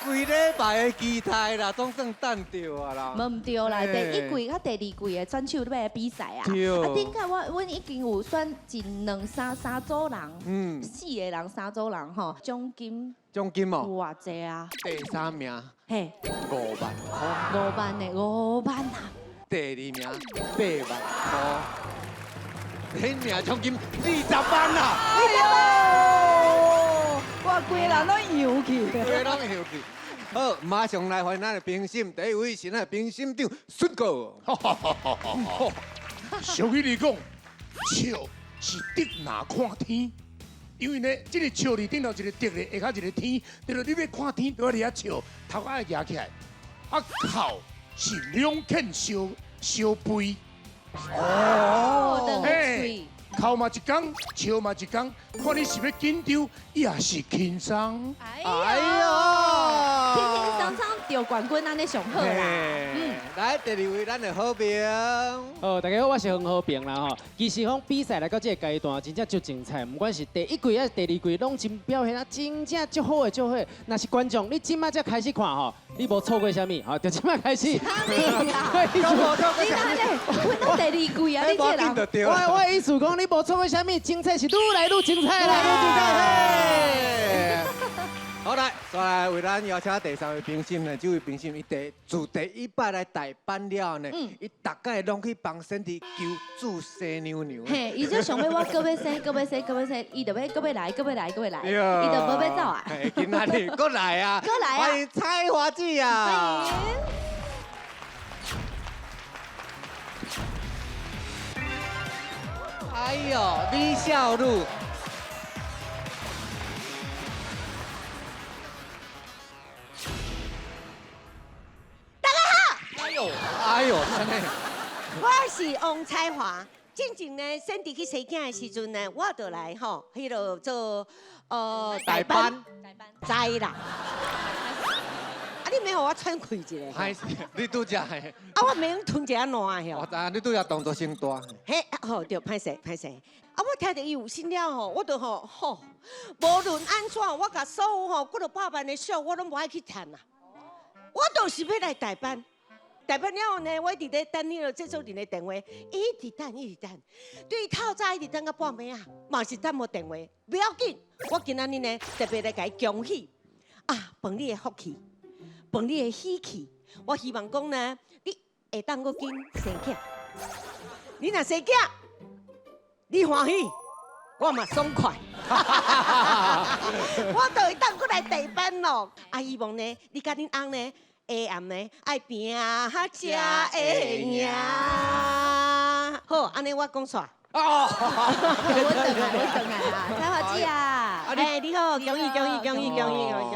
规礼拜的期待啦，总算等到啊啦。无唔对啦，第一季甲第二季的选手都要来比赛啊。对。啊，顶下阮已经有选一2、3组人，4个人3组人吼，奖金哦，有偌济啊？第3名嘿5万块， 5万的5万啊！第2名8万块，第名奖金20万啦！哎呦，我规人拢游去。规拢休去。好，马上来欢迎咱的评审，第一位是咱的评审长孙哥。俗语里讲，笑是得拿看天，因为呢，这个笑里顶头一个得的，下骹一个天，就是你要看天，都要你遐笑，头爱夹起来。啊，靠是两肯相背。哦，嘿，哭嘛一天，笑嘛一天，看你是要紧张，也是轻松。哎呦，轻轻松松得冠军，安尼上好啦。来，第2位咱的好评。大家好，我是黄好平啦吼。其实讲比赛来到这个阶段，真正足精彩，不管是第1季还是第2季，拢真表现啊，真正足好的足好。若是观众，你今麦才开始看吼，你无错过啥物吼，就今麦开始。你哪里？阮到第2季啊，你这人。我意思讲，你无错过啥物，精彩是愈来愈精彩啦，愈精彩。好来，再来为咱邀请第3位评审呢，这位评审伊自第1摆来代班了呢，伊大概拢去帮身体求助生牛牛。嘿，伊就想要我搁要生，伊就要搁要来，伊就无要走啊。今仔日搁来啊！搁来啊！欢迎蔡华姐啊！欢迎。哎呦，李孝路。哎呦，真的！我是王彩华。进前呢，身体去生囝的时阵呢，我就来吼，迄落做代班，知啦。啊，你免互我喘气一下。嗨，你拄只的。啊，我免吞一下烂我知，你拄只动作先大。嘿，好，对，歹势。啊，我听到伊有心了吼，我就吼，无论安怎，我甲所有吼几落百万的数，我拢无爱去趁啦。我就是要来代班。代班了后呢，我一直在等迄个制作人的电话，一直等。对透早一直等到半暝啊，嘛是等无电话，不要紧。我今仔日呢，特别来甲伊恭喜啊，碰你的福气，碰你的喜气。我希望讲呢，你会当搁紧生囝。你若生囝，你欢喜，我嘛爽快。我就会当搁来代班咯。啊，希望呢，你甲恁翁呢。下暗呢，爱拼才会赢。好，安尼我讲煞。我等来啦，彩华姐啊！哎，你好，恭喜！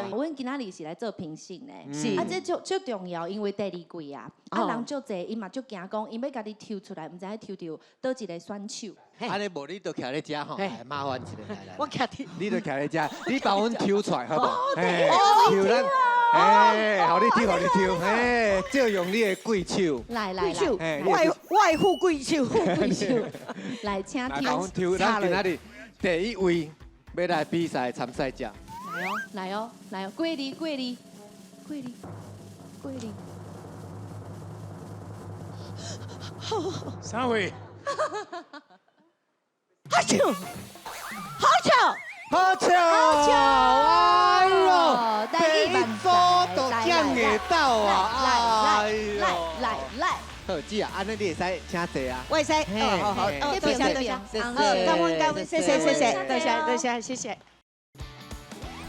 阮今仔日是来做评审的，是啊，这足重要，因为第2季啊，人足济，伊嘛足惊讲，伊要家己抽出来，毋知抽到倒一个选手。安尼无你就徛咧遮吼，麻烦一下来。我徛伫，你就徛咧遮，你帮阮抽出来好无？抽咱。好你抽，借用你的贵手，来，我的富贵手，来，请来帮阮抽。咱今仔日第1位要来比赛参赛者。来哦，桂梨。三位。好笑！哎呦，第一组都抢得到啊！来，好姐啊，安尼你会使请坐啊？我会使，好，多谢，感恩，谢谢，谢谢。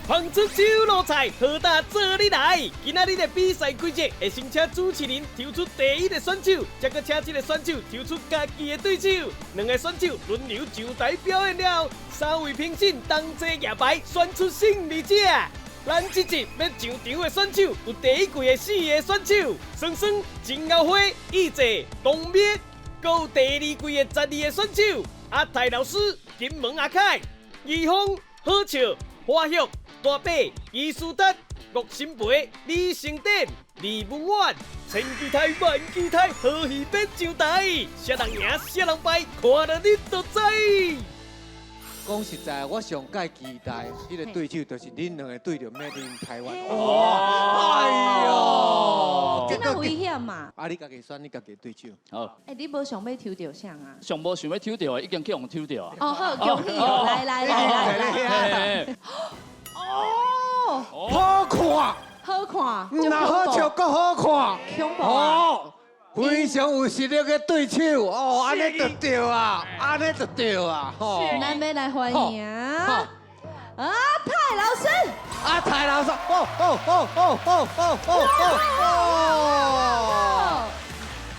捧出手路菜，好大做你来！今仔日的比赛规则会先请主持人抽出第1个选手，再搁请这个选手抽出家己的对手，2个选手轮流就台表演了，3位评审同齐举牌，选出胜利者。咱这集要上场的选手有第1季的4个选手：双双、金耀辉、义재、东灭，搁有第2季的12个选手：阿泰老师、金门阿凯、义峰、好笑、花旭、大伯、伊斯德、郭新培、李成典、李文远、千期待万期待，好戏变上台，啥人赢啥人败，看了你就知。讲实在，我上介期待迄个对手就是恁两个对着 Made in 台湾。哎呦，真的危险嘛？啊，你家己选你家己的对手。好，哎，你无想要抽到啥啊？上无想要抽到的，已经去用抽到啊。哦，好，恭喜哦！来，哦，好看，好看，那好笑更好看。恐怖啊！哦，非常有实力的对手哦，安尼就对啊，安尼就对啊，吼。咱要来欢迎啊，泰老师，啊，泰老师，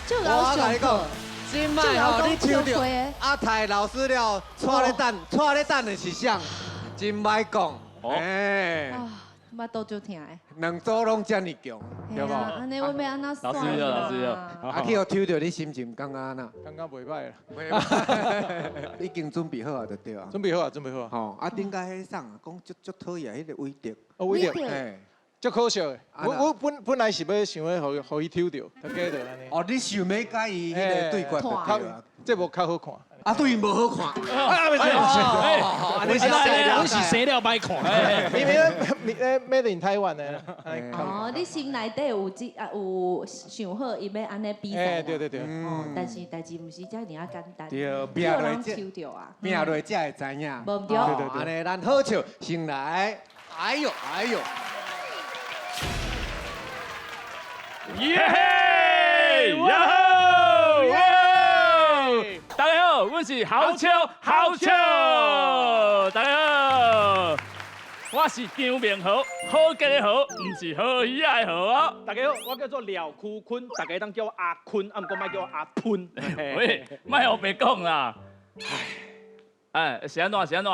就老上课，今摆哦，你抽到阿泰老师了，带咧等的是啥？真歹讲，哎，啊，妈都就听诶，两组拢遮尔强，对无？安尼我要安怎算老师老师啊，去互抽到你心情感觉安那？刚刚袂歹啦，已经准备好啊，就对啊。准备好啊，准备好啊。吼，啊，顶解迄送讲足讨厌迄个威德，威德，哎，足可惜的。啊那我本来是要想要互伊抽到，大家就安尼。哦，你想要甲伊迄个对决就对啊。这无较好看。啊，对，无好看。啊，袂是，我是生了歹看。因为Made in 台湾的。哦，你心内底有有想好伊要安尼比赛哎，啦对对对。哦，但是代志毋是遮尔啊简单，对，拼有人落这，抽到啊，拼落才会知影。无毋对，哦安尼咱好笑，先来，哎呦哎呦，耶！呀吼！耶！大家好，我是好笑好笑。大家好，我是张明豪，好吉的好，唔是好鱼的好哦。大家好，我叫做廖酷坤，大家当叫我阿坤，啊，唔过莫叫我阿喷。喂，莫学白讲啦。哎，是安怎？是安怎？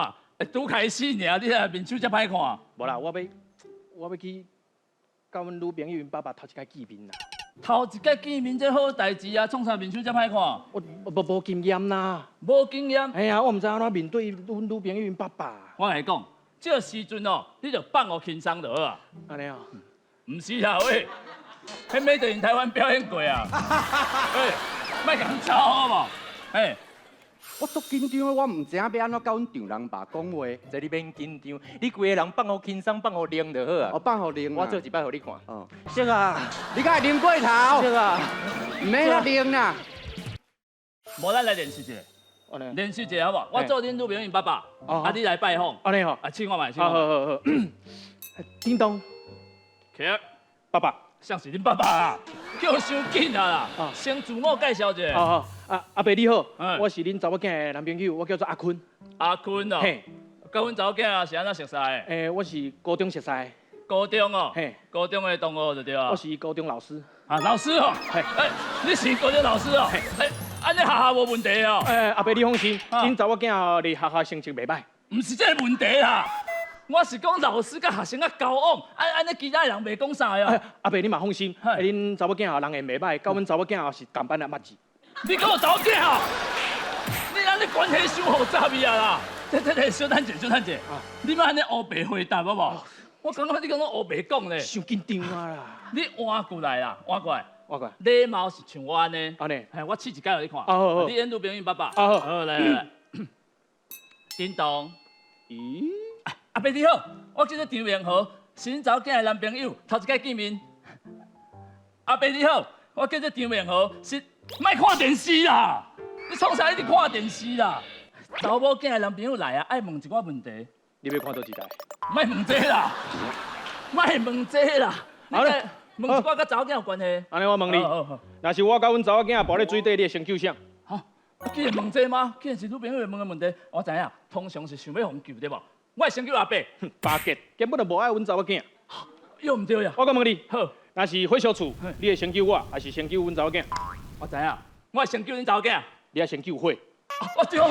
拄开始尔，你来面手才歹看。无啦，我要去甲阮女朋友因爸爸头一摆见面啦。头一个见面这好代志啊，创啥面手才歹看？我无经验啦。无经验。哎呀，我唔知安怎面对阮女朋友因爸爸。我来讲，这时阵哦，你就放我轻松就好啊。安尼啊？唔是啦，喂，迄Made in台湾表演过啊。喂，莫咁吵好无？哎。我足紧张的，我唔知影要安怎甲阮丈人爸讲话。这你免紧张，你规个人放好轻松，放好冷就好啊。我放互冷我做一摆互你看。哦，这啊，你敢会啉过头？这啊，唔免遐冷啦。无咱来练习一下，安尼。练习一下好无？我做恁女朋友爸爸，哦啊你来拜访，安尼吼。啊请我买，请好好我买。好好。叮咚，起，爸爸。像是恁爸爸啊，叫伤紧啊啦啊。先自我介绍一下，好，阿伯你好哎，我是恁查某囝的男朋友，我叫做阿坤。阿坤哦。嘿，甲阮查某囝是安怎熟识的？诶，我是高中熟识的。高中哦。嘿，高中的同学就对啊。我是高中老师。啊，老师哦。嘿，哎，你是高中老师哦。哎，安尼学校无问题哦。阿伯你放心，啊恁查某囝哦，伫学校成绩袂歹。唔是这个问题啦，我是讲老师甲学生啊交往，安尼其他人袂讲啥呀。阿伯你嘛放心，嘿恁查某囝哦人缘袂歹，甲阮查某囝哦是同班的捌字。你跟我走囝啊！你安尼关系伤复杂呀啦！这，小等者，小等者，你莫安尼黑白回答好无？我感觉你讲黑白讲咧，伤紧张啊啦！你换过来啦，换过来。我讲，礼貌是像我安尼，安尼，哎，我试一解互你看。好好你演女朋友爸爸。好好，来。叮咚。咦？阿伯你好，我叫做张明豪，是恁查某囝的男朋友，头一摆见面。阿伯你好，我叫做张明豪，是莫看电视啦，你创啥一直看电视啦？查某囝的男朋友来啊，爱问一寡问题，你要看倒一台？莫问这啦，莫问这啦，好嘞，问一寡甲查某囝有关系。安尼我问你，好好，若是我甲阮查某囝抱咧水底，你会先救啥？好，既然问这吗？既然是女朋友问的问题，我知影，通常是想要互救对无？我会先救阿伯，巴结，根本就无爱阮查某囝。又唔对呀。我甲问你，好，若是火烧厝，你会先救我，还是先救阮查某囝？我知影，我会先救恁查某囝。你要先救火。啊对哦，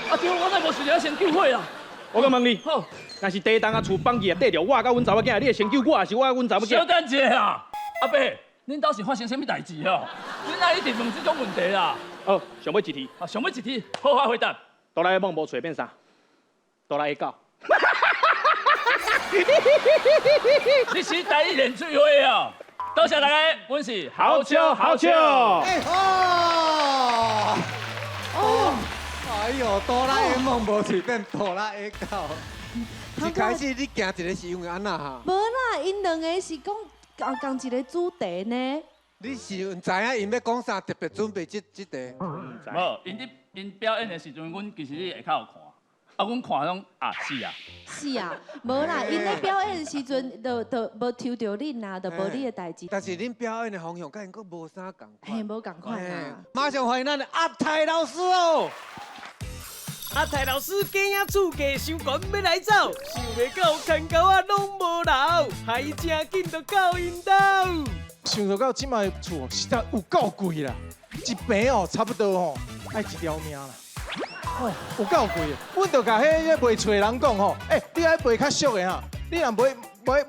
啊对哦，我哪无想着先救火啦。我甲问你，好，若是地动啊厝放去啊，缀着我甲阮查某囝，你会先救我，还是我甲阮查某囝？小等者啦，阿伯，恁倒是发生什么代志哦？恁哪一直问这种问题啦？哦，上尾一题，啊，上尾一题，好好回答。哆啦 A 梦无找变啥？哆啦 A 狗。你是第一练最会哦。多谢大家，阮是好笑好笑。哎哦，哦，哎呦，哆啦 A 梦无随便哆啦 A 狗。一开始你行一个是因为安那哈？无啦，因两个是讲共一个主题呢。你是唔知影因要讲啥，特别准备这题？无，因表演的时阵，阮其实你下骹有看，啊，阮看拢是啊。是啊，无啦，因咧表演的时阵，就无抽到恁啦，就无你的代志。但是恁表演的方向，跟因佫无啥共款。嘿，无共款啊。马上欢迎咱的阿泰老师哦！阿泰老师鸡仔厝价伤悬要来走，想袂到牵狗仔拢无留，还真紧就到因兜。想到到即摆厝实在有够贵啦，一平哦差不多哦爱一条命啦。哦，有够贵的，阮就甲迄卖厝的人讲吼，你爱卖较俗的哈，你若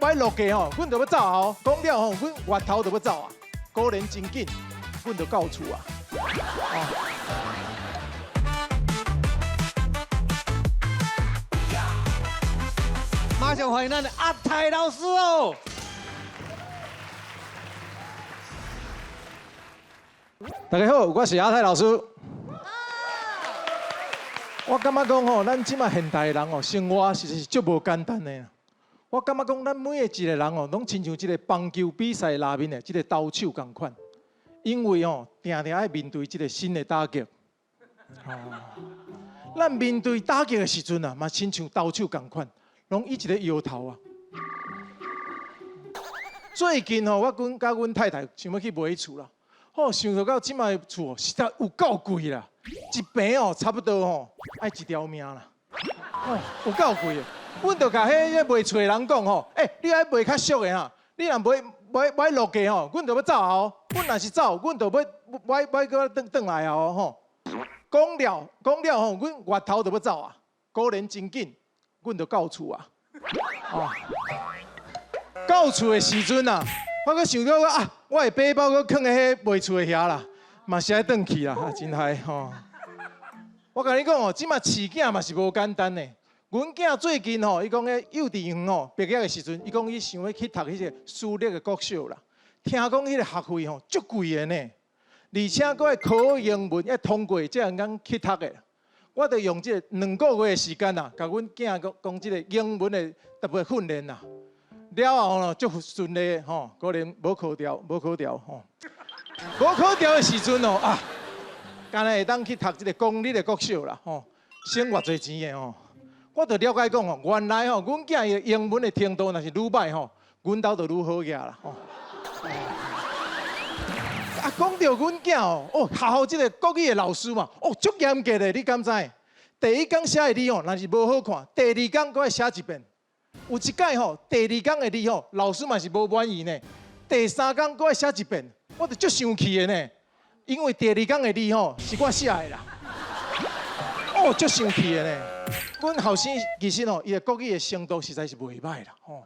买落价吼，阮就要走后。讲了吼，阮月头就要走啊，果然真紧，阮就到厝啊。马上欢迎咱的阿泰老师哦！大家好，我是阿泰老师。我感觉讲吼，咱即马现代人哦，生活实在是足无简单的。我感觉讲，咱每一个人哦，拢亲像一个棒球比赛内面的这个投手共款，因为哦，定定爱面对这个新的打击。咱面对打击的时阵啊，嘛亲像投手共款，拢一直咧摇头啊。最近哦，我甲阮太太想要去买厝啦。哦，想到即摆厝实在有够贵啦，一平哦差不多哦爱一条命啦。哦，有够贵的，阮就甲迄卖厝的人讲吼，你爱卖较俗的哈，你若买落价吼，阮就要走后。阮若是走，阮就要搁转来后吼。讲了吼，阮月头就要走啊，果然真紧，阮就到厝啊。哦，到厝的时阵啊。我搁想到我的背包搁放在迄卖厝的遐啦，嘛是爱转去啦，真嗨吼！我甲你讲哦，即马饲囝嘛是无简单的。阮囝最近吼，伊讲迄幼稚园吼毕业的时阵，伊讲伊想要去读迄个私立的国小啦。听讲迄个学费吼足贵的呢，而且搁要考英文要通过才能够去读的。我着用这2个月的时间啦，甲阮囝讲这个英文的特别训练啦。了后呢，足顺利吼，果然无考掉吼，无考掉的时阵哦干那会当去读这个公立的国小啦吼，省偌侪钱的吼。我就了解讲吼，原来吼，阮囝的英文的程度若是愈歹吼，阮兜就愈好个啦吼。讲到阮囝哦，学校这个国语的老师嘛，足严格的，你敢知？第一天写的字哦，若是无好看，第二天搁要写一遍。有一届吼，第2天的字吼，老师嘛是无满意呢。第3天搁要写一遍，我就足生气的呢。因为第2天的字吼是我写的啦。足生气的呢。阮后生其实吼，伊的国语的程度实在是袂歹啦吼。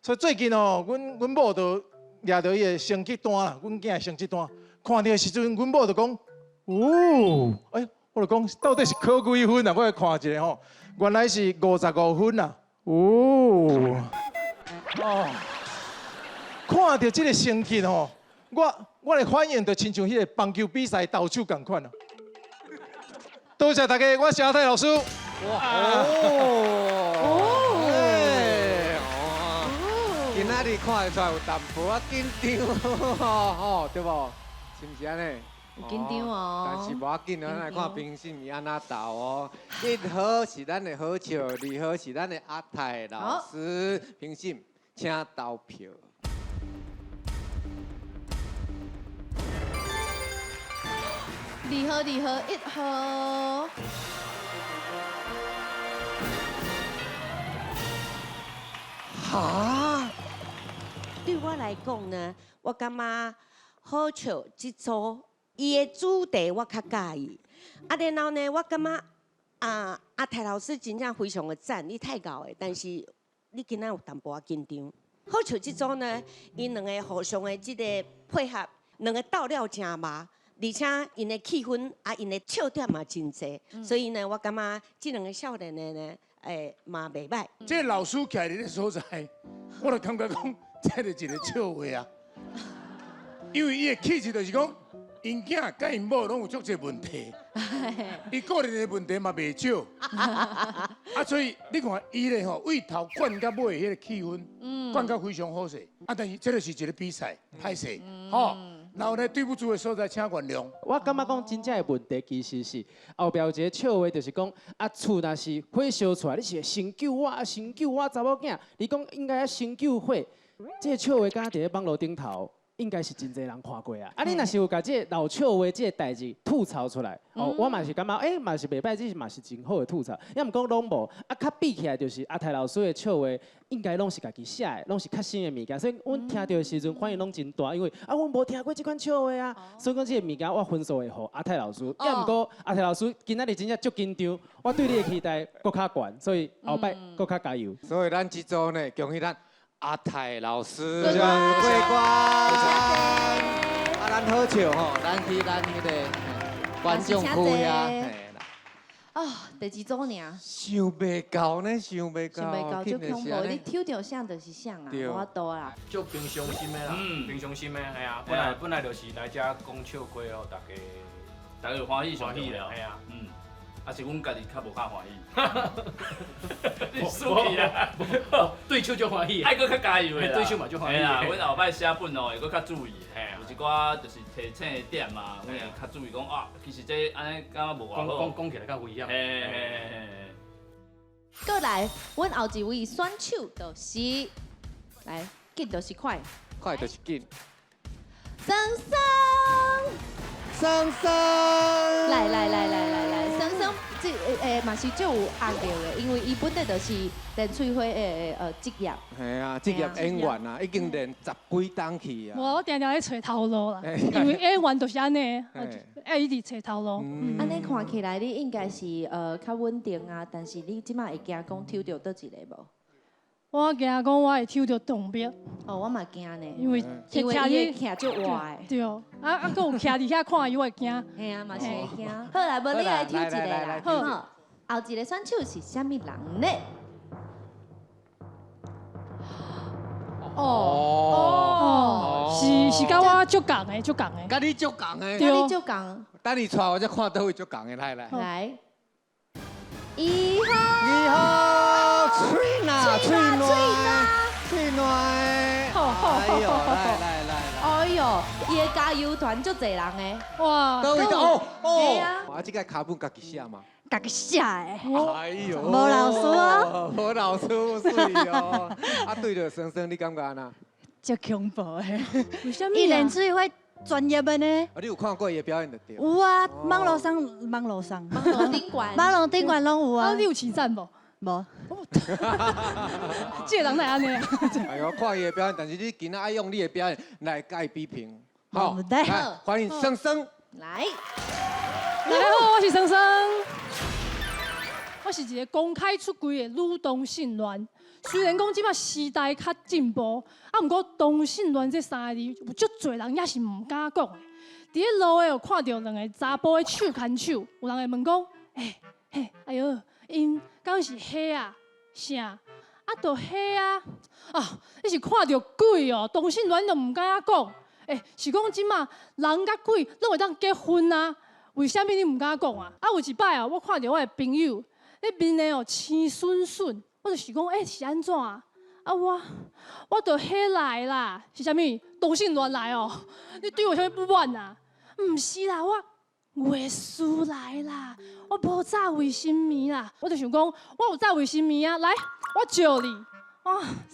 所以最近吼，阮某就掠到伊的成绩单啦，阮囝的成绩单，看到的时阵，阮某就讲，我就讲到底是考几分啊？我来看一下吼，原来是55分啦。看到这个成绩吼，我的反应就亲像迄个棒球比赛投手共款啦。多谢大家，我是阿泰老师。今仔日看得出来有淡薄仔紧张吼，对无？是毋是安尼？有紧张哦。但是无要紧，咱来看评审伊安怎投哦。1号是咱的好笑，2号是咱的阿泰老师。评审请投票。2号、1号。哈？对我来讲呢，我感觉好笑这组。伊的主题我较介意，然后呢，我感觉阿泰老师真正非常的赞，你太高的，但是你今仔有淡薄仔紧张。好像这组呢，因两个互相的这个配合，两个斗了真麻，而且因的气氛因的笑点嘛真济，所以呢，我感觉这两个少年的呢，嘛袂歹。这老师徛伫咧所在，我就感觉讲，这是一个笑话啊，因为伊的气质就是讲。因囝甲因某拢有足侪问题，伊个人的问题嘛袂少，所以你看伊咧吼，为头管到尾迄个气氛，管到非常好势。但是这个是一个比赛，歹势，吼。然后呢，对不住的所在，请原谅。我感觉讲真正的问题其实是后壁有一个笑话，就是讲厝若是火烧出来，你是先救我，先救我查某囝，你讲应该要先救火，这个笑话敢伫咧网络顶头。应该是真侪人看过啊！你若是有甲这老笑话这代志吐槽出来，我嘛是感觉，嘛是袂歹，这嘛是真好的吐槽。要毋讲拢无，较比起来就是阿泰老师的笑话，应该拢是家己写的，拢是较新的物件。所以阮听到的时阵反应拢真大，因为阮无听过这款笑话啊。所以讲这个物件我分数会互阿泰老师。要毋过阿泰老师今仔日真正足紧张，我对你的期待搁较悬，所以后摆搁较加油。所以咱这组呢，恭喜咱。阿泰老师过关，咱好笑吼，咱去咱迄个观众区遐。哦，第二组尔。想袂到呢，想袂到，就恐怖，你抽到啥就是啥啊，无法度啦。就平常心的啦，平常心的，系啊，本来就是来遮讲笑话哦，大家欢喜上喜了，系啊，啊是阮家己较无较欢喜，你输去啊！对手就欢喜，爱搁较加油的，对手嘛就欢喜。啦，阮后摆写本哦会搁较注意，有一寡就是提醒的点嘛，阮会较注意讲其实这安尼感觉无偌好，讲起来较危险。过来，阮后一位选手就是来，紧就是快，快就是紧。生生。生生，来，生生，这嘛是最有压力的，因为伊本来就是练翠花的职业。系啊，职业演员啊，已经练10几档去啊。我定定咧找头路啦，因为演员就是安尼，爱一直找头路。安尼看起来你应该是较稳定啊，但是你即摆会惊讲抽到倒一个无？我惊讲我会抽到动笔。哦，我嘛惊呢，因为伊徛足歪的。对，搁有徛伫遐看伊，我会惊。嘿啊，嘛是会惊。好来，无你来抽一个啦。好，后一个选手是啥物人呢？是甲我足共的，足共的。甲你足共的。甲你足共。等你出来，我才看倒位足共的，来。来。1号，吹哪？哎呦，来！哎呦，伊的加油团足侪人的。哇！倒位对啊。我这个卡本家己写嘛。家己写的。哎呦。无老师啊。无老师，水哦。对着生生，你感觉安？足恐怖的。为什么？伊练水会专业的呢？你有看过伊的表演就对。有啊，网络上。网络顶管拢有啊。你有起赞无？无。这人来安尼啊？哎呦，看伊的表演，但是你今仔爱用你的表演来甲伊比拼，好，来，欢迎生生。来，大家好，我是生生。我是一个公开出柜的女同性恋。虽然讲即摆时代较进步，毋过同性恋这三个字有足侪人也是毋敢讲的。伫咧路诶有看到两个查甫的手牵手，有人会问讲，哎呦，因敢是迄啊？啥？就迄啊！你是看到鬼哦？同性恋都毋敢讲。是讲即马人甲鬼拢会当结婚啊？为虾米你毋敢讲啊？有一摆我看到我的朋友，咧面咧青笋笋，我就是讲，是安怎啊？我就迄来啦，是啥物？同性恋来哦？你对我啥物不满啊？毋是啦，我月事来啦，我无炸卫生棉啦，我就想讲，我有炸卫生棉啊，来，我招你。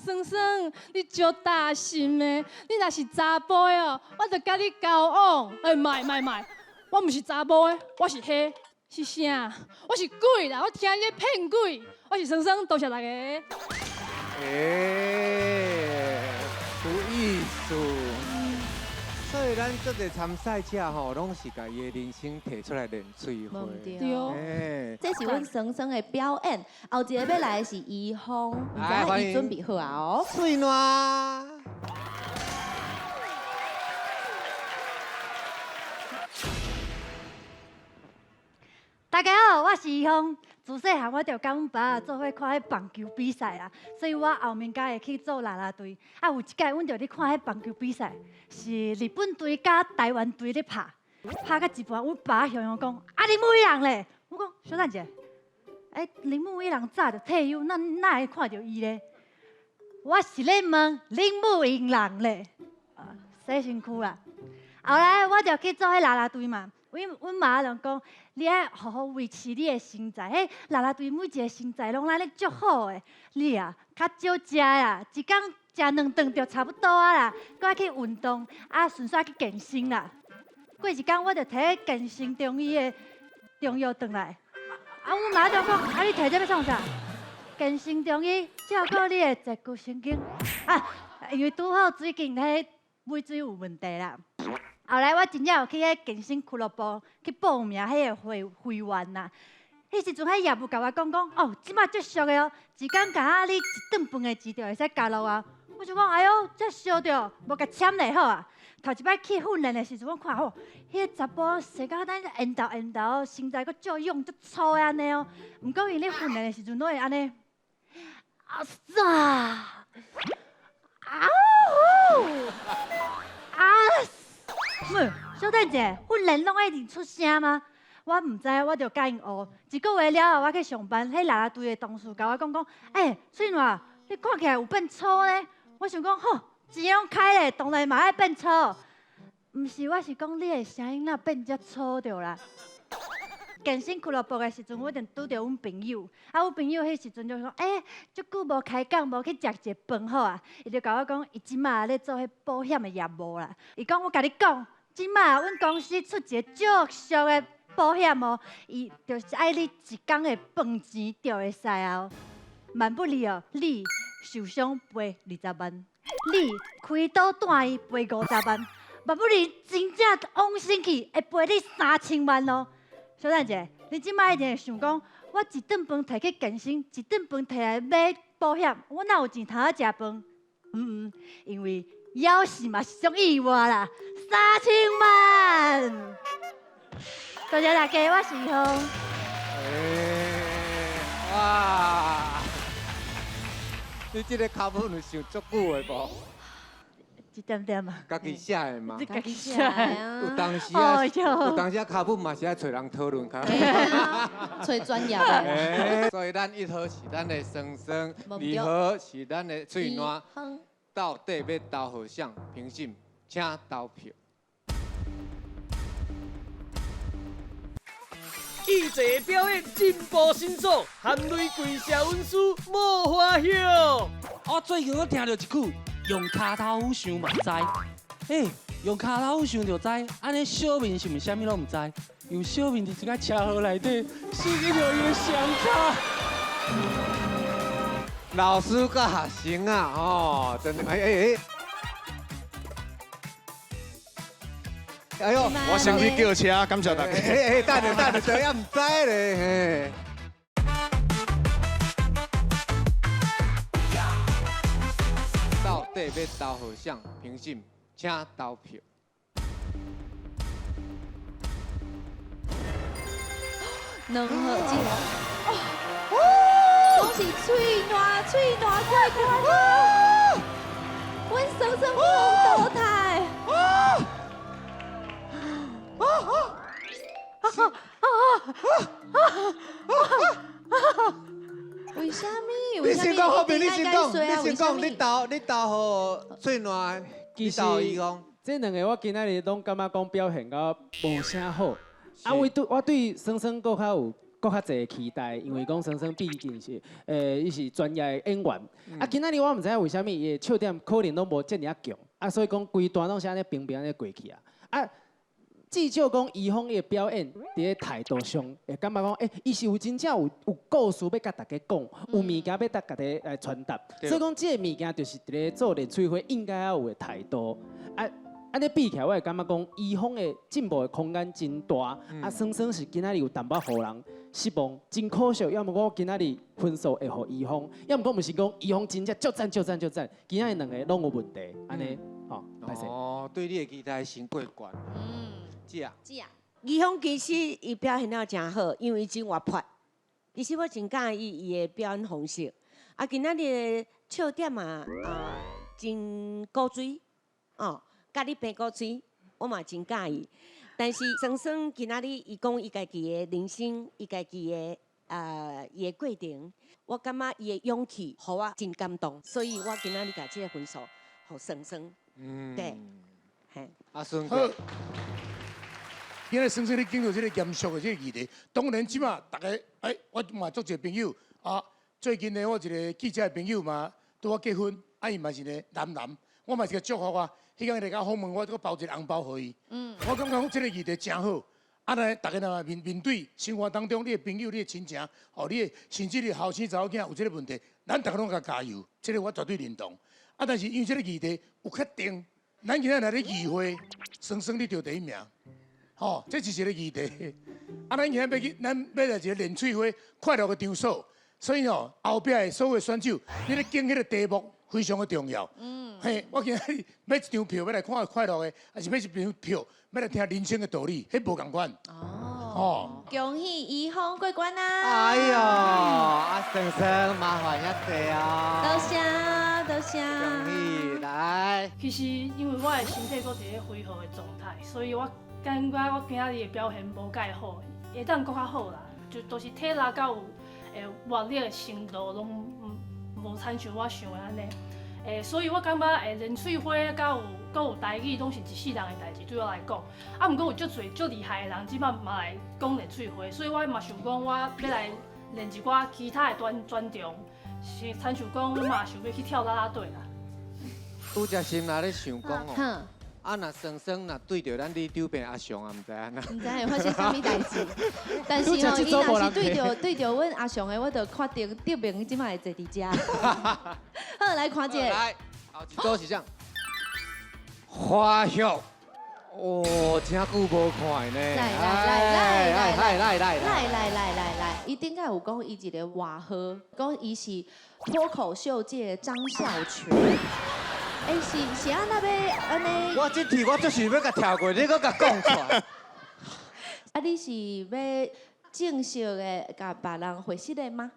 生生，你足大心的，你若是查甫的哦，我就甲你交往。卖，我毋是查甫的，我是迄，是啥？我是鬼啦，我听你骗鬼，我是生生，多谢大家。有意思。所以咱这个参赛者吼，拢是家己的人生摕出来练水花。对，这是阮生生的表演。后一个要来的是怡峰，唔知伊准备好啊哦。水暖。大家好，我是怡峰。自细汉我就甲阮爸做伙看迄棒球比赛啦，所以我后面才会去做啦啦队。有一届阮就咧看迄棒球比赛，是日本队甲台湾队咧拍。拍到一半，阮爸向向讲：啊，林武一郎咧！我讲小等者，林武一郎早就退休，哪会看到伊咧？我是咧问林武一郎咧，洗身躯啦。后来我就去做迄啦啦队嘛。阮妈就讲，你爱好好维持你的身材，迄啦啦队每一个身材拢安尼足好诶。你啊，较少食啦，一工食2顿就差不多啊啦。搁爱去运动，顺续去健身啦。过一工我就摕健身中医的中药转来。阮妈就讲，你摕这要创啥？健身中医照顾你的脊骨神经。因为拄好最近迄尾水有问题啦。后来我真正有去迄健身俱乐部去报名迄个会员啦。迄时阵迄业务甲我讲，即摆足俗的哦，一工甲你一顿饭的钱就会使加入啊。我想讲，哎哟，这俗着，无甲签咧好啊。头一摆去训练的时阵，我看迄个查甫生到咱缘投，身材佫足勇足粗的安尼哦。毋过伊咧训练的时阵，拢会安尼，小等者，训练拢爱一直出声吗？我唔知，我就甲因学。1个月了后，我去上班，迄啦啦队的同事甲我讲，翠暖，你看起来有变粗呢？我想讲，钱拢开咧，当然嘛爱变粗。唔是，我是讲你的声音哪变遮粗着啦。健身俱乐部的时阵，我就拄着阮朋友，阮朋友迄时阵就讲，足久无开讲，无去食一个饭好啊。伊就甲我讲，伊即马咧做迄保险的业务啦。伊讲我甲你讲，即马阮公司出一个足俗的保险哦，伊就是爱你一工的饭钱就会使啊。万不利哦，你受伤赔20万，你开刀断伊赔50万，万不利真正往生去会赔你3000万哦。小等者，你即摆一定会想讲，我一顿饭摕去健身，一顿饭摕来买保险，我哪有钱通啊食饭？因为要是嘛是种意外啦，3000万。多谢大家，我是怡芳。哇！你这个卡本有想足久的无？一点点嘛。家己写的嘛。家己写的啊。有当时啊，有当时卡本嘛是爱找人讨论卡。找专业的。所以咱1号是咱的生生，2号是咱的翠暖，到底要投何项？评审请投票。记者表演进步新作，含泪跪下文书莫花香。我最近我听到一句，用骹头虎想嘛知，用骹头虎想就知，安尼小明是毋是啥物拢毋知？用小明伫一个车祸内底，死去着伊的相差。老师甲学生啊，真的哎呦！我先去叫车，感谢大家。等下，这也唔知咧。到底要投何项？评审请投票。2号进来。恭喜翠暖过关了！阮生生不能淘汰。为什么？你先讲后面，你先讲，你投互翠暖，其实伊讲，这2个我今仔日拢感觉讲表现到无啥好。我对生生搁较侪期待，因为讲生生毕竟是伊是专业的演员。今仔日我毋知影为虾米伊的笑点可能拢无遮尔强，所以讲规段拢是安尼平平安尼过去啊。至少讲怡芳的表演伫咧态度上，会感觉讲，伊是有真正有故事要甲大家讲，有物件要大家来传达。所以讲，这个物件就是伫咧做练喙花应该要有的态度。安尼比起来，我会感觉讲，怡芳的进步的空间真大。生生是今仔日有淡薄互人失望，真可惜。要么我今仔日分数会互怡芳，要么讲毋是讲怡芳真正足赞。今仔日2个拢有问题，安尼歹势。对你的期待先过关。怡芳其实伊表现了真好，因为伊真活泼。其实我真介意伊的表演方式。今仔日的笑点真古锥，甲你变古锥，我嘛真介意。但是生生今仔日伊讲伊家己的人生，伊家己的伊的过程，我感觉伊的勇气，互我真感动，所以我今仔日甲这个分数，互生生。对，嘿。阿顺好。今日生生咧经过这个严肃的这个议题，当然即马大家我嘛做一个朋友啊，最近呢我一个记者的朋友嘛，拄我结婚，伊嘛是一个男，我嘛是个祝福啊。迄天来甲访问我，我包一个红包互伊。我感觉这个议题真好。啊，来大家若面对生活当中你的朋友、你的亲情，你的甚至你后生查某囝有这个问题，咱大家拢甲加油，这个我绝对认同。啊，但是因为这个议题有确定，咱今仔来咧议会，生生你得第一名。这是一个议题。啊，咱今仔咱要来一个连翠花快乐的场所，所以后壁的所有选手，你咧竞迄个题目非常的重要。嘿，我今仔买一张票要来看快乐的，还是买一张票要来听人生的道理，迄无共款。恭喜怡丰过关啦！哎呦，阿生生麻烦一下啊！多谢。恭喜来。其实因为我的身体搁伫咧恢复的状态，所以我感觉我今仔日的表现无介好，会当搁较好啦。就都是体力甲有活力的程度拢无参像我想的安尼。所以我感觉连翠花甲有台语，拢是一世人的代志，对我来讲。啊，毋过有足厉害的人，即摆嘛来讲连翠花，所以我嘛想讲，我要来练一寡其他的专长，是参像讲，我嘛想要去跳啦啦队啦。拄则心内咧想讲啊，若生生若对着咱李长平阿雄啊，毋知安那。毋知会发生啥物代志，但是伊若是对着阮阿雄的，我就确定证明即摆会坐伫遮。好，来看者。来，后一组是啥？花香。真久无看呢。来，伊顶下有讲伊一个外号，讲伊是脱口秀界张孝全。是安那要安尼？我这题我就是要甲跳过，你搁甲讲出来。啊，你是要正式的甲别人会师的吗？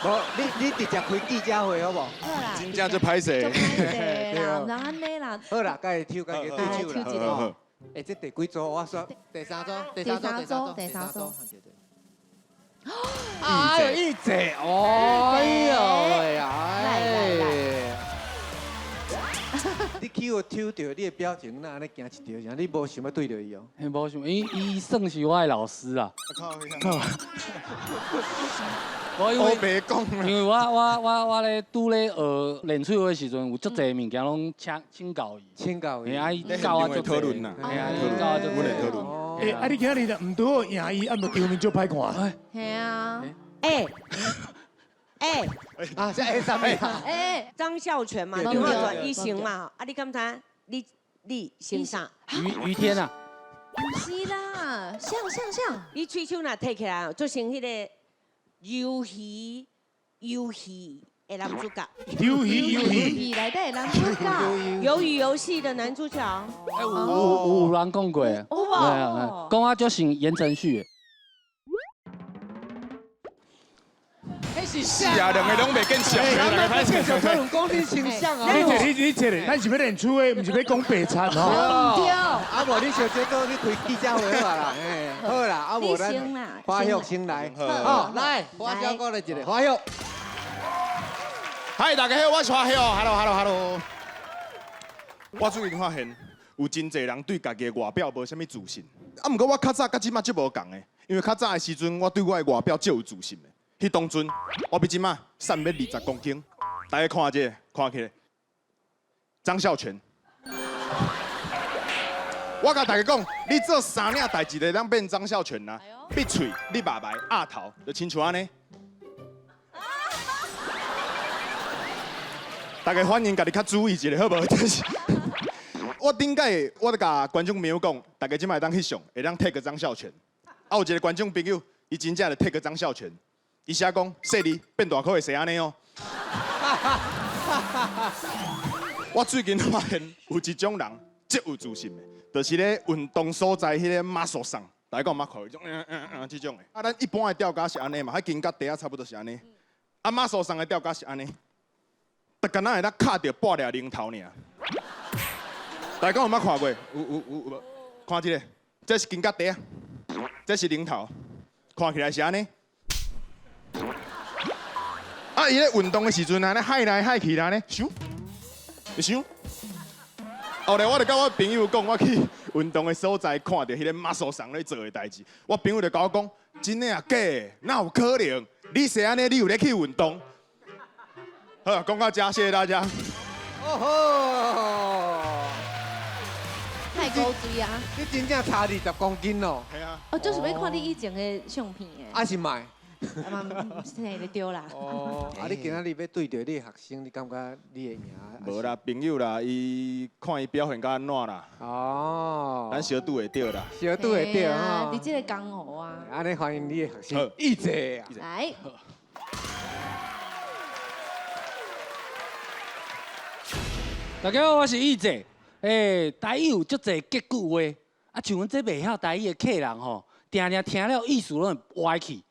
无，你直接开记者会好无？好啦，真正就歹势。就歹势啦，唔通安尼啦。好啦，甲伊抽，甲伊对手啦。这第几组？我说第三组。哎呦，一姐，哎呦呀！你去有抽到，你的表情哪安尼行一条，你无想要对着伊哦？嘿，无想，伊算是我的老师啊。我因为我咧拄咧学练喙话的时阵，有足侪物件拢请教伊。请教伊。哎，伊教我足讨论啦。哎呀，伊教我足侪讨论。你今日唔拄好赢伊，啊，无场面就歹看。系啊。啊，这啥物？张孝全嘛，对嘛？医生嘛，啊，你敢知？你姓啥？于天啊。不是啦，像。你喙手若摕起来，做成迄个游戏的男主角。游戏内底男主角。鱿鱼游戏的男主角。有人讲过。有无？讲我就姓言承旭。是啊，两个拢袂见相。就讨论讲你形象啊。你这个，咱是要练厝的，唔是要讲白菜哦。对。啊，无你小姐哥去开记者会好啦，好啦，啊无咱花玉先来，好来，花小哥来一个花玉。嗨，大家好，我是花玉 ，Hello。我最近发现，有真侪人对家己的外表无啥物自信。啊，毋过我较早甲即马足无共的，因为较早的时阵，我对我的外表足有自信的。迄当阵，我比即马瘦要20公斤。大家看下这，看起来，张孝全。我甲大家讲，你做三领代志，就当变张孝全啦。闭嘴，你白白压头，就亲像安尼。大家欢迎家己较注意一下，好无？我顶届我咧甲观众朋友讲，大家即摆当去上，会当 take 张孝全。啊，有一个观众朋友，伊真正就 take 张孝全。伊写讲，细哩变大块会是安尼哦。我最近发现有一种人极有自信的，就是咧运动所在迄个马术上，大家讲马看迄种，这种的。啊，咱一般的吊架是安尼嘛，迄筋甲地啊差不多是安尼。啊，马术上的吊架是安尼，逐干那会当卡着半粒零头尔。大家讲有捌看过？有，看这个，这是金角地啊，这是零头，看起来是安尼。啊，伊咧运动的时阵啊，咧海来海去啦呢，想，你想。后来我就甲我朋友讲，我去运动的所在看到迄个马术上咧做的代志，我朋友就甲我讲，真诶啊假的？哪有可能？你是安尼，你有咧去运动？好，讲到这，谢谢大家。哦吼，太高追啊！你真正差20公斤哦。系啊。哦，就是要看你以前的相片诶。啊是卖。嘛，嘿，就对啦。哦，啊，你今仔日要对着你的学生，你感觉你会赢？无啦，朋友啦，伊看伊表现甲安怎啦。哦。咱小拄会着啦。小拄会着哈。你这个江湖啊。安尼欢迎你的学生，义姐。来。大家好，我是义姐。台语有足侪结句话，啊，像阮这袂晓台语的客人吼，定定听了意思拢会歪去。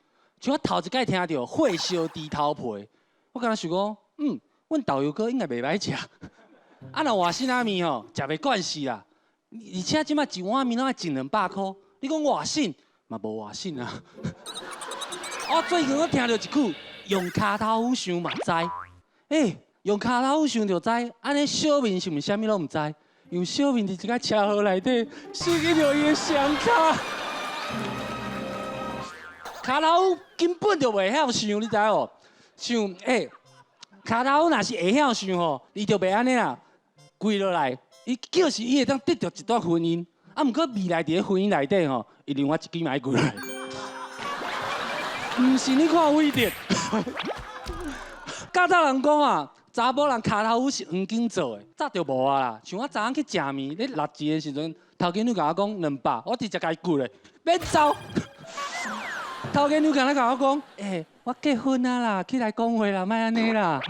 像我头一摆听到火烧猪头皮，我敢若想讲，阮导游哥应该袂歹食。啊，若外省仔面吼，食袂惯势啦。而且即摆一碗面拢要100-200箍，你讲外省嘛无外省啊。我最近我听到一句用骹头虎想嘛知，用骹头虎想就知，安尼小面是毋是啥物拢毋知？因为小面伫一个车河内底，失去着伊的双脚。骹头虎根本就袂晓想，你知无？想骹头虎若是会晓想吼，伊就袂安尼啦，跪落来，伊叫是伊会当得到一段婚姻，啊，毋过未来伫咧婚姻内底吼，伊另外一支买跪落来。毋是你看伟德，较早人讲啊，查某人骹头虎是黄金做的，早就无啊啦。像我昨昏去食面，咧6级的时阵，头家女甲我讲200，我直接甲伊跪咧，免走。头家女敢若甲我讲，我结婚啊啦，起来讲话啦，莫安尼啦。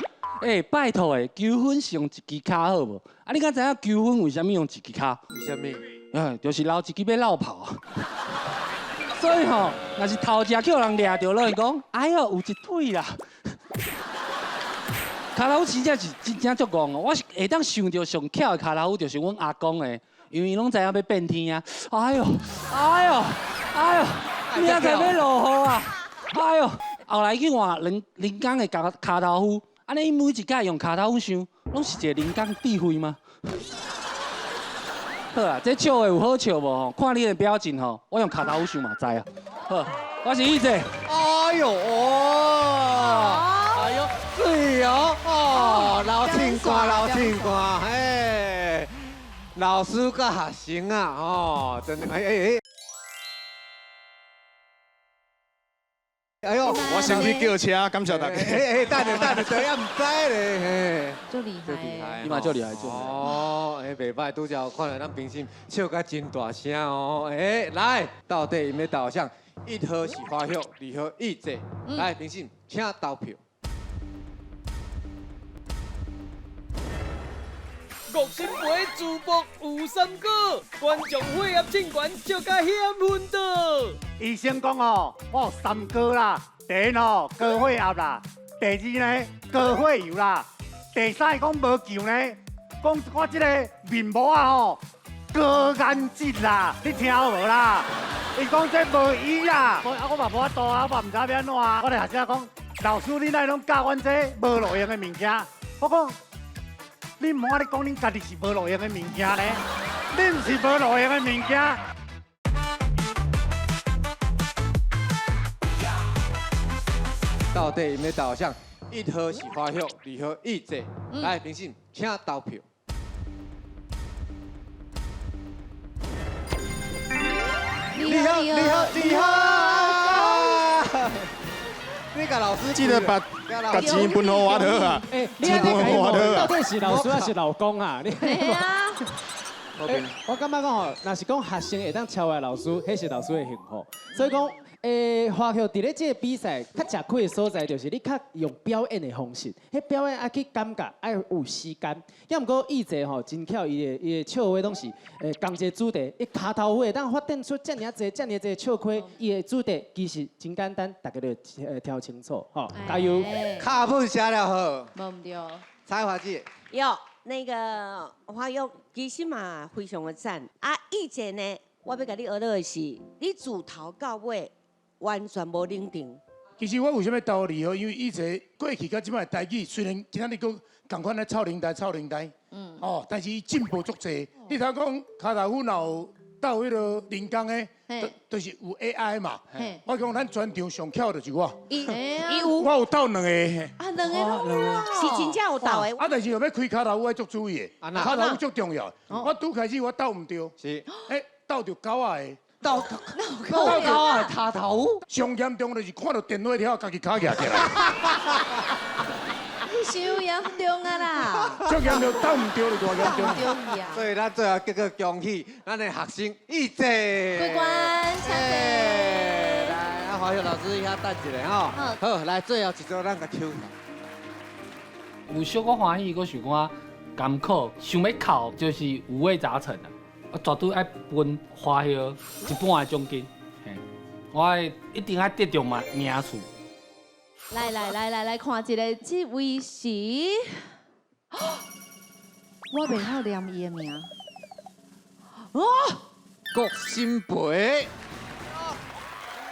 拜托诶，求婚是用一支骹好无？啊，你敢知影求婚为虾米用一支骹？为虾米？就是留一支要落跑。所以吼，若是头只叫人掠着落，讲，哎哟，有一腿啦。骹头虎真正是真正足戆哦，我是会当想到上巧的骹头虎，就是阮阿公诶，因为伊拢知影要变天啊。哎哟，哎哟，哎哟，明仔载要落雨啊！哎哟，后来去换人工的骹头虎，安尼伊每一届用骹头虎想，拢是一个人工智慧吗？好啊，这笑的有好笑无吼？看你的表情吼，我用骹头虎想嘛知啊。好，我是义姐。哎呦哦！哎呦，水哦哦，老情歌，老情歌，嘿，老师甲学生啊，哦，真的，哎呦，我先去叫车，感谢大家。等下也唔知咧，就厉害，你嘛就厉害，就哦，袂歹，拄则看到咱评审笑甲真大声哦，来，到底因要导向1号是花秀，2号义姐，来评审请投票。国新杯主播有3个，观众配合情关就甲险混的。医生讲哦，我有3高啦，第一哦高血压啦，第2呢高血油啦，第3讲无救呢，讲我这个面膜啊吼高颜值啦，你听有无啦？伊讲这无医啦，我嘛无法度啊，我嘛唔知要安怎啊。我哋学生讲，老师你哪拢教阮这无路用的物件？我讲。你唔好你讲，恁家己是无路用的物件呢？恁唔是无路用的物件。到底因要导向1号是花秀，2号义姐，来评审请投票。2号，你甲老师记得把钱分给我就好啊。钱分给我就好啊。到底是老师还是老公啊？对啊。我感觉讲吼，若是讲学生会当超越老师，迄是老师的幸福。所以讲，花球伫咧这个比赛较吃亏的所在，就是你较用表演的方式，迄表演爱去感觉，爱有时间。要毋过义姐吼真巧，伊的笑话拢是同一个主题，伊骹头会当发展出遮尔侪笑亏，伊的主题其实真简单，大家都挑清楚，吼，加油！卡本写了好，无唔对。彩华姐，有那个花友其实嘛非常的赞啊，义姐呢我要甲你学到的是，你自头到尾完全无冷场。其实我为什么道理哦？因为以前过去甲即摆台语，虽然今仔日佫共款咧臭奶呆，但是伊进步足济。你头讲骹头粉有到迄个人工的，就是有 AI 嘛。我讲咱全场上巧就是我。伊有，我有斗2个。啊，2个是真正有斗的。但是要要开骹头粉要足注意的，骹头粉足重要。我拄开始我斗唔对，是，斗着狗仔的。斗狗啊，塔头。上严重就是看到电话条，家己卡举起来。伤严重啊啦！足严重，斗唔对就大严重。所以咱最后结果恭喜咱的学生一姐。过关，谢谢。来，华秀老师遐等一下吼。好，来最后一组咱个抽。有小可欢喜，搁想讲艰苦，想要考就是五味杂陈啊。我绝对爱分花销一半的奖金，我一定爱得到名次。来，看一个，这位是，我袂晓念伊的名。哦，郭新培。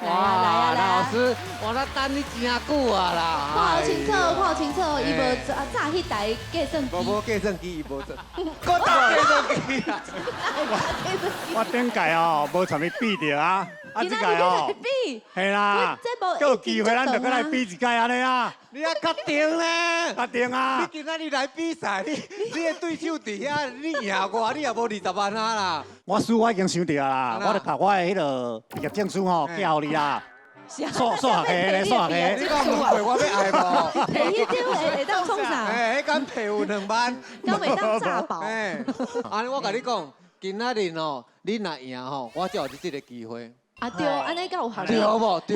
来啊！老师，我那等你真久啊啦！看清楚，伊无早迄台计算机。无计算机，伊无做。我打计算机啦！我顶届哦，无参与比着啊，这届哦，系啦，还有机会咱就再来比一届安尼啊！你啊确定咧？确定啊！你今仔日来比赛，你的对手伫遐，你赢我，你也无20万啊啦！我输我已经想到啦，我就把我的迄个毕业证书吼交你啦。数学的，你讲问过我要爱无？摕迄张会当创啥？迄敢摕有2万？敢会当炸爆？安尼我甲你讲，今仔日哦，你若赢吼，我才有你这个机会。啊对，安尼才有效。对无？无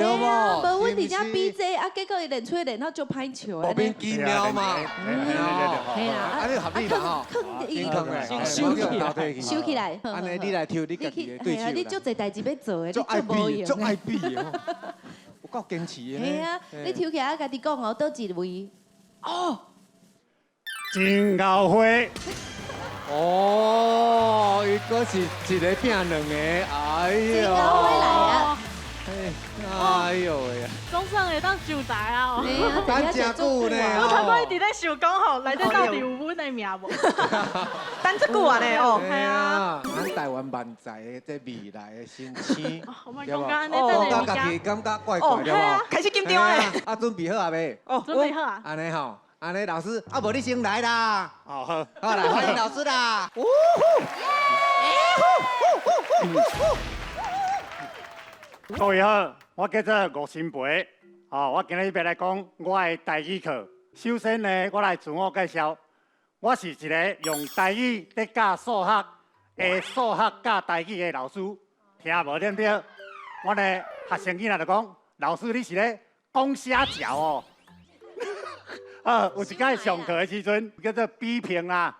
阮伫遮比这，啊结果伊练出练到足歹笑的。无变奇妙嘛？嘿啦，安尼合理啦吼。收起来。安尼你来抽你家己的对手。你足侪代志要做的，足爱比，足爱比哦。有够坚持的。嘿啊，你抽起来家己讲哦，倒一位。哦。真后悔。哦，伊阁是一个拼2个，哎呦！真后悔来啊！哎呦喂呀！总算会当上台啊！等真久呢！我头摆伫咧想讲吼，内底到底有阮的名无？等这久啊咧哦！系啊，咱台湾万载的这未来的新星，对无？讲到家己感觉怪怪对无？开始紧张咧！啊，准备好啊未？哦，准备好啊！安尼吼。安尼老师，啊无你先来啦！好，好来欢迎老师啦！各位好，我叫做吴新培，我今日要来讲我的台语课。首先呢，我来自我介绍，我是一个用台语在教数学的数学教台语的老师，听无对不对？我呢学生囡仔就讲，老师你是咧讲啥教哦？有一届上课的时阵叫做比评啦，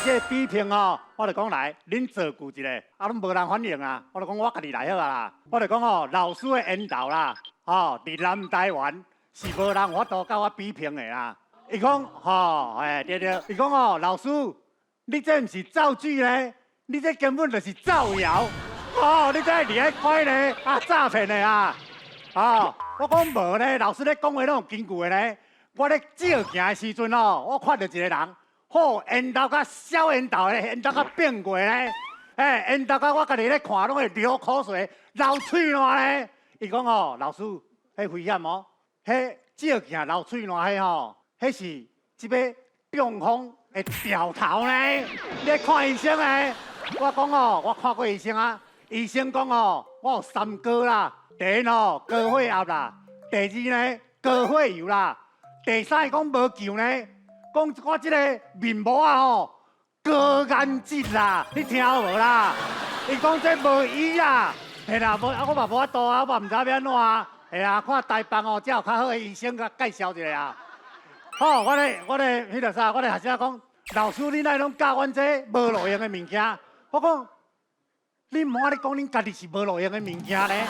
这个比评哦，我就讲来，恁做句一个，拢无人反应啊，我就讲我家己来好啊啦，我就讲哦，老师的引导啦，伫南台湾是无人法度教我比评的啦。伊讲对，伊讲哦，老师，你这毋是造句呢，你这根本就是造谣，你这伫咧开咧诈骗的啊，我讲无咧，老师咧讲话拢有根据的咧。我咧照行的时阵哦，我看到一个人，缘投甲小缘投咧，缘投甲变过咧，缘投甲我家己咧看，拢会流口水、流嘴烂咧。伊讲哦，老师，迄危险哦，迄照行流嘴烂迄吼，迄是即个中风会掉头呢。你咧看医生诶？我讲哦，我看过医生啊，医生讲哦，我有3高啦，第一哦高血压啦，第二呢高血油啦。第三讲无救呢，讲我这个面膜啊吼，高颜值啦，你听有无啦？伊讲这无医啊，系啦，无我嘛无法度啊，我嘛唔知要安怎啊，系啦，看台北哦，才有较好的医生甲介绍一下啊。我咧迄个啥，我咧学生讲，老师你哪拢教阮这无路用的物件？我讲，你唔好你讲恁家己是无路用的物件咧，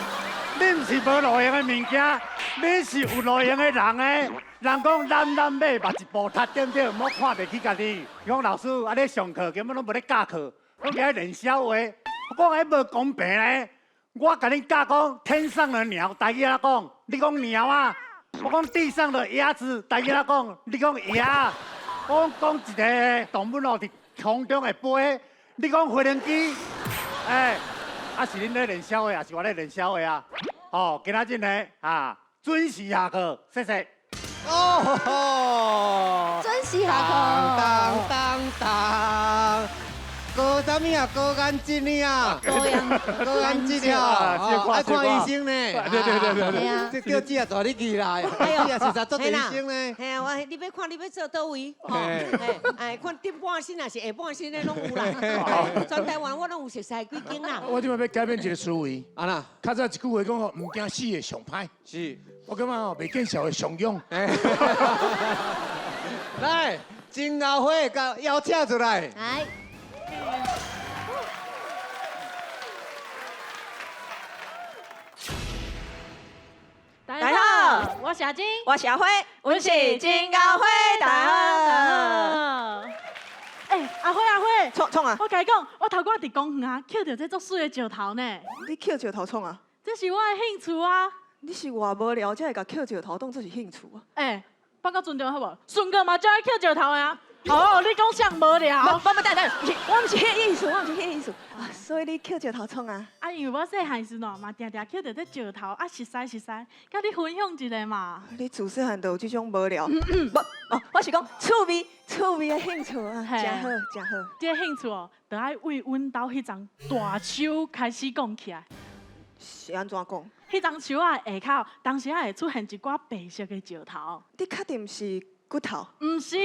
你唔是无路用的物件，你是有路用的人诶。人讲男马目一步踏，对不对？唔好看袂起家己。讲老师，啊，咧上课根本拢无咧教课，拢伫咧练笑话。我讲迄无公平咧。我甲你教讲天上的鸟，台语仔讲，你讲鸟啊。我讲地上的鸭子，台语仔讲，你讲鸭。我讲一个动物哦，伫空中会飞，你讲飞行机。哎，啊是恁咧练小话，啊是我咧练小话啊。哦，今仔日呢啊，准时下课，谢谢。哦，准时下课。当，高什么啊？高眼睛啊？高眼睛啊！爱看医生呢。对。这叫姐带你去啦。哎呀，是实做医生呢。嘿啊，我你要看你要做倒位，吼，哎，看顶半身还是下半身的拢有啦。全台湾我拢有熟悉几间啦。我今摆要改变一个思维，啊啦，较早一句话讲吼，唔惊死的上歹，是。我感觉吼，袂见笑的上勇。来，金鳌花甲邀请出来。来。大家好，我是阿金，我是阿花，我是金鳌花，大家好。哎，阿花，创啊！我甲你讲，我头拄伫公园啊，捡到这足水的石头呢。你捡石头创啊？这是我的兴趣啊。你是偌无聊，才会甲捡石头当做是兴趣啊？哎，放到尊重好无？顺哥嘛，就爱捡石头的啊。哦，你讲像无聊？等，我唔是迄意思啊。所以你捡石头创啊？啊，因为我细汉时喏，嘛定定捡到这石头，啊，实在，甲你分享一下嘛。你自细汉就有这种无聊？我是讲趣味的兴趣啊，真好。这兴趣哦，就爱为阮兜迄张大树开始讲起来。是安怎讲？迄张树啊下口，当时啊会出现一寡白色的石头。你确定是骨头？毋是，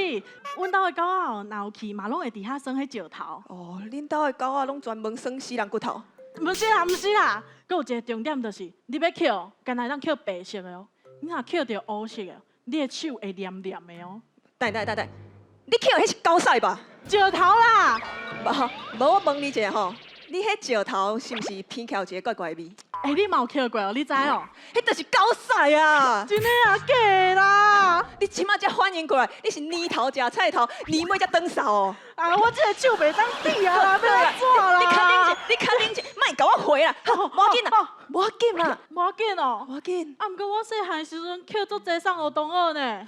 阮兜的狗仔哦，若有去嘛，拢会伫遐耍迄石头。哦，恁兜的狗仔拢专门耍死人骨头？毋是啦，佫有一个重点就是，你要捡，干那当捡白色的哦。你若捡到乌色的，你的手会黏黏的哦。等，你捡的迄是狗屎吧？石头啦！无我问你一下吼，你迄石头是毋是偏翘一个怪怪的味？哎，你嘛有捡过哦？你知哦？迄就是狗屎啊！真的啊，假啦！你即马才反应过来，你是泥头食菜头，泥尾才长扫哦。啊，我这个手袂当比啊啦，要安怎啦？你肯定者，莫甲我回啦！无要紧啦，无要紧啦，无要紧哦，无要紧。啊，毋过我细汉时阵捡足济送学同学呢。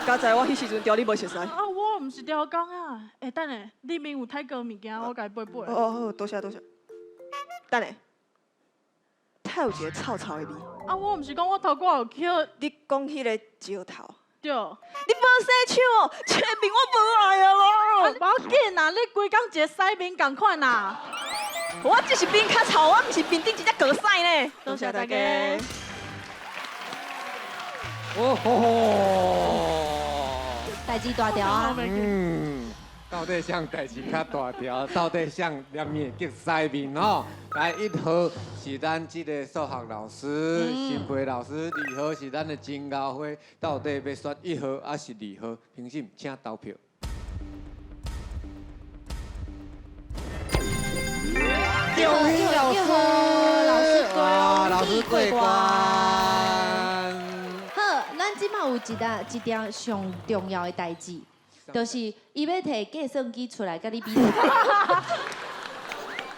刚才我迄时阵钓你无熟悉。啊，我毋是钓工啊。哎，等下，里面有太高物件，我甲你背。哦，多谢。等下。它有一个臭臭的味。啊，我毋是讲我头拄有捡，你讲迄个石头。对。你无洗手哦，这面我无爱啊咯。无要紧啦，你规工一个洗面共款啦。我只是面较臭，我毋是面顶一只狗屎呢。多谢大家。代志大条啊。到底谁代志较大条？到底谁连面激西面吼？来，1号是咱这个数学老师，新培老师；2号是咱的金鳌花。到底要选1号还是2号？评审请投票。1号老师过关。好，咱即马有一条上重要的代志。就是伊要摕计算机出来，甲你比赛。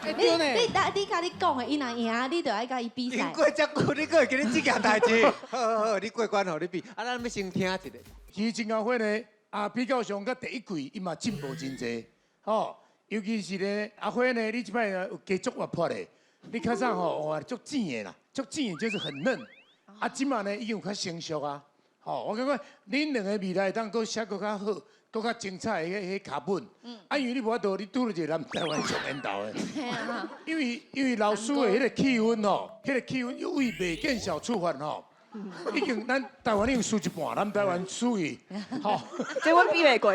你甲你讲的，伊若赢，你就爱甲伊比赛。经过遮久，你搁会记得这件代志？好，你过关互你比。啊，咱要先听一个。其实金鳌花呢，比较上甲第一季，伊嘛进步真济。吼，尤其是呢，阿花呢，你即摆有加足活泼的。你较早吼，哇，足甜的啦，足甜的就是很嫩。啊，即马呢，已经有较成熟啊。吼，我感觉恁两个未来当搁写搁较好。搁较精彩的迄卡本，因为你无法度，你拄到一个南台湾上缘投的，因为老师的迄个气温吼，迄个气温由为未见小出发吼，已经咱台湾已经输一半，咱台湾输伊，吼，这阮比袂过，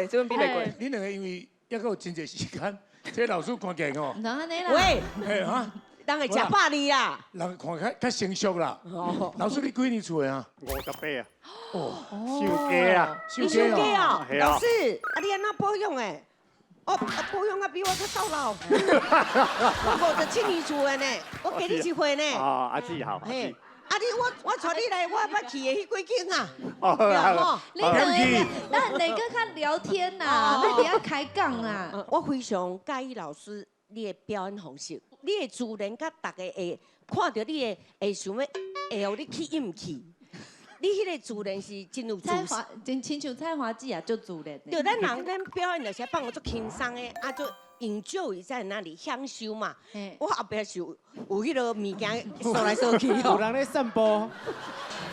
你两个因为还阁有真济时间，这老师看起来吼，喂，嘿哈。人会食百二啦，人看较成熟啦。老师，你几年厝的啊？58啊。哦，收家啊，收家啊。老师，你安怎保养的？保养比我较操劳。我57年厝的呢，我给你一回呢。哦，阿姊好。嘿，我带你来，我捌去的迄几间啊。哦，你咱两个较聊天呐，要底下开讲啊。我非常介意老师。你的表演方式，你的自然，甲大家会看到你的会想要会互你去应去。你迄个自然是真有自信。真亲像菜花姐啊，就自然。对，咱表演就是放我做轻松的，啊，就enjoy在那里享受嘛。我后壁是有迄落物件扫来扫去哦。有人咧散步，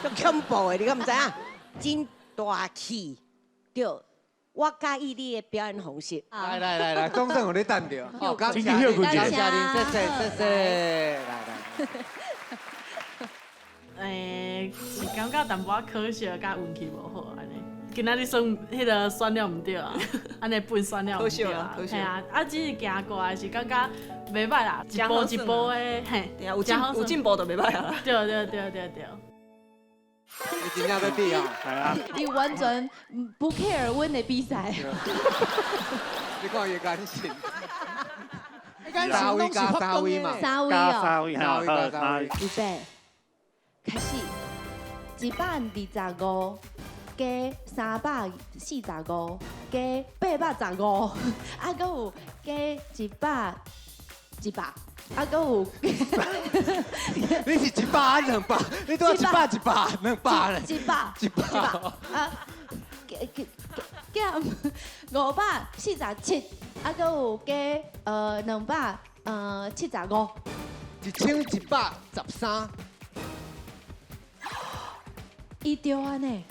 足恐怖的，你敢唔知啊？真大气，对。我介意你的表演方式。来，钟正有你等着。好，感谢你，感谢你，谢谢。诶，是感觉淡薄仔可惜，甲运气无好安尼。今仔日算迄个选了唔对啊，安尼本选了唔对啊，系啊，啊只是行过来是感觉袂歹啦，一步一步的，嘿，有进步就袂歹啊。对。你真正在对啊！系啊，你完全不 care 阮的比赛。你看伊感情，三位加三位嘛，三位加哦，三位好，预备，开始，125加345加815，啊，搁有加100，啊，搁有。你是100、200，你都要100、200嘞。100啊，加547，啊，搁有加275。1113。伊对啊呢？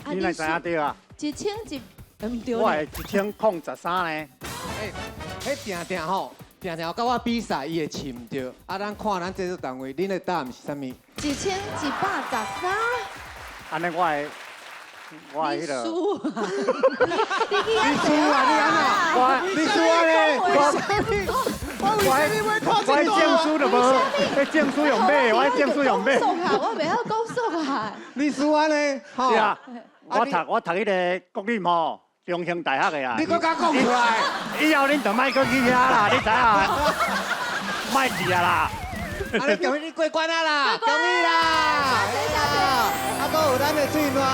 你来知影对啊？1100唔对我呢。系1013呢。迄定吼。常常甲我比赛，伊会饲唔着。啊，咱看咱制作单位，恁的答案是啥物？1113。安尼我系迄个。你输啊！你安那？你输啊咧！我证书就无，迄证书用买，我证书用买。我袂晓讲数啊。你输啊咧？是啊，我读迄个国立吼。中兴大学的啊！你搁敢讲出来？以后恁就莫搁去遐啦，你知啊？莫去啊啦！啊，你恭喜你过关啊啦！恭喜啦！啊，搁有咱的翠暖、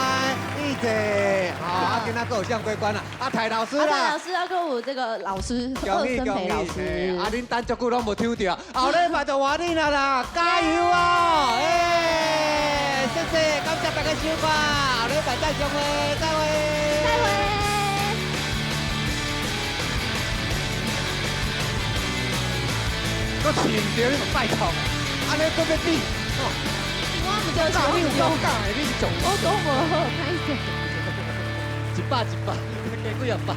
义姐，好，啊，今仔搁有谁过关啦？啊，台老师啦！台老师啊，搁有这个老师贺生培老师。啊，恁等足久拢无抽到，后礼拜就换恁啦！加油哦！谢谢，感谢大家收看，后礼拜再相会，再会。再会。我饲唔着你，拜托，安尼搁要比，我唔就讲你有勇敢的，你是总。我讲无好，歹势。100，加几啊百。